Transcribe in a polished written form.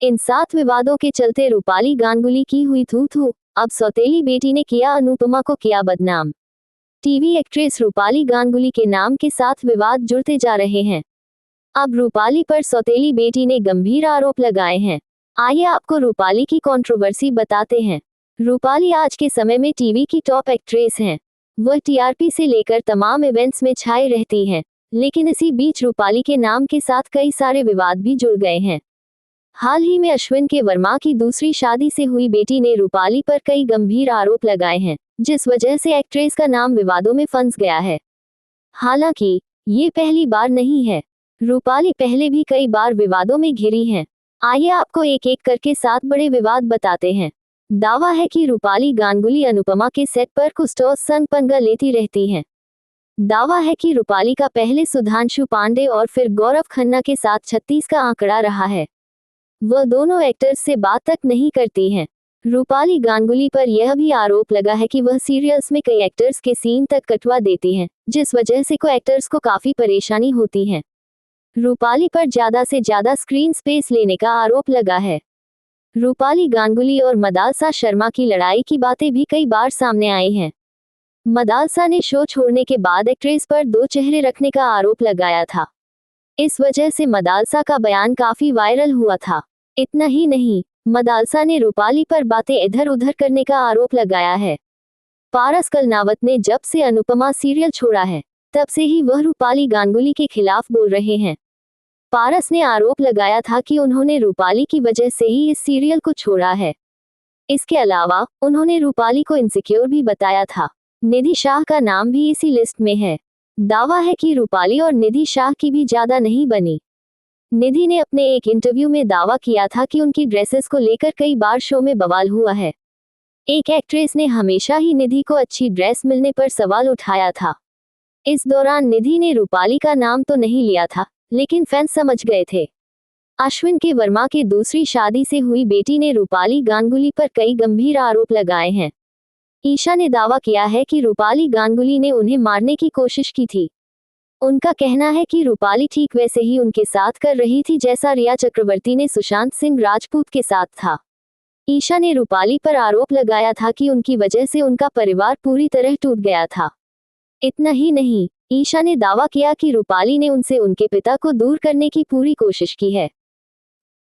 इन 7 विवादों के चलते रूपाली गांगुली की हुई थू-थू, अब सौतेली बेटी ने किया अनुपमा को किया बदनाम। टीवी एक्ट्रेस रूपाली गांगुली के नाम के साथ विवाद जुड़ते जा रहे हैं। अब रूपाली पर सौतेली बेटी ने गंभीर आरोप लगाए हैं। आइए आपको रूपाली की कंट्रोवर्सी बताते हैं। रूपाली आज के समय में टीवी की टॉप एक्ट्रेस हैं। वह टीआरपी से लेकर तमाम इवेंट्स में छाई रहती हैं, लेकिन इसी बीच रूपाली के नाम के साथ कई सारे विवाद भी जुड़ गए हैं। हाल ही में अश्विन के वर्मा की दूसरी शादी से हुई बेटी ने रूपाली पर कई गंभीर आरोप लगाए हैं, जिस वजह से एक्ट्रेस का नाम विवादों में फंस गया है। हालांकि ये पहली बार नहीं है, रूपाली पहले भी कई बार विवादों में घिरी हैं। आइए आपको एक एक करके 7 बड़े विवाद बताते हैं। दावा है कि रूपाली गांगुली अनुपमा के सेट पर कुछ संग पंगा लेती रहती हैं। दावा है कि रूपाली का पहले सुधांशु पांडे और फिर गौरव खन्ना के साथ 36 का आंकड़ा रहा है। वह दोनों एक्टर्स से बात तक नहीं करती हैं। रूपाली गांगुली पर यह भी आरोप लगा है कि वह सीरियल्स में कई एक्टर्स के सीन तक कटवा देती हैं, जिस वजह से को एक्टर्स को काफी परेशानी होती है। रूपाली पर ज्यादा से ज्यादा स्क्रीन स्पेस लेने का आरोप लगा है। रूपाली गांगुली और मदालसा शर्मा की लड़ाई की बातें भी कई बार सामने आई हैं। मदालसा ने शो छोड़ने के बाद एक्ट्रेस पर 2 चेहरे रखने का आरोप लगाया था। इस वजह से मदालसा का बयान काफी वायरल हुआ था। इतना ही नहीं, मदालसा ने रूपाली पर बातें इधर उधर करने का आरोप लगाया है। पारस कलनावत ने जब से अनुपमा सीरियल छोड़ा है, तब से ही वह रूपाली गांगुली के खिलाफ बोल रहे हैं। पारस ने आरोप लगाया था कि उन्होंने रूपाली की वजह से ही इस सीरियल को छोड़ा है। इसके अलावा उन्होंने रूपाली को इनसिक्योर भी बताया था। निधि शाह का नाम भी इसी लिस्ट में है। दावा है कि रूपाली और निधि शाह की भी ज्यादा नहीं बनी। निधि ने अपने एक इंटरव्यू में दावा किया था कि उनकी ड्रेसेस को लेकर कई बार शो में बवाल हुआ है। एक एक्ट्रेस ने हमेशा ही निधि को अच्छी ड्रेस मिलने पर सवाल उठाया था। इस दौरान निधि ने रूपाली का नाम तो नहीं लिया था, लेकिन फैंस समझ गए थे। अश्विन के वर्मा के दूसरी शादी से हुई बेटी ने रूपाली गांगुली पर कई गंभीर आरोप लगाए हैं। ईशा ने दावा किया है कि रूपाली गांगुली ने उन्हें मारने की कोशिश की थी। उनका कहना है कि रूपाली ठीक वैसे ही उनके साथ कर रही थी जैसा रिया चक्रवर्ती ने सुशांत सिंह राजपूत के साथ था। ईशा ने रूपाली पर आरोप लगाया था कि उनकी वजह से उनका परिवार पूरी तरह टूट गया था। इतना ही नहीं, ईशा ने दावा किया कि रूपाली ने उनसे उनके पिता को दूर करने की पूरी कोशिश की है।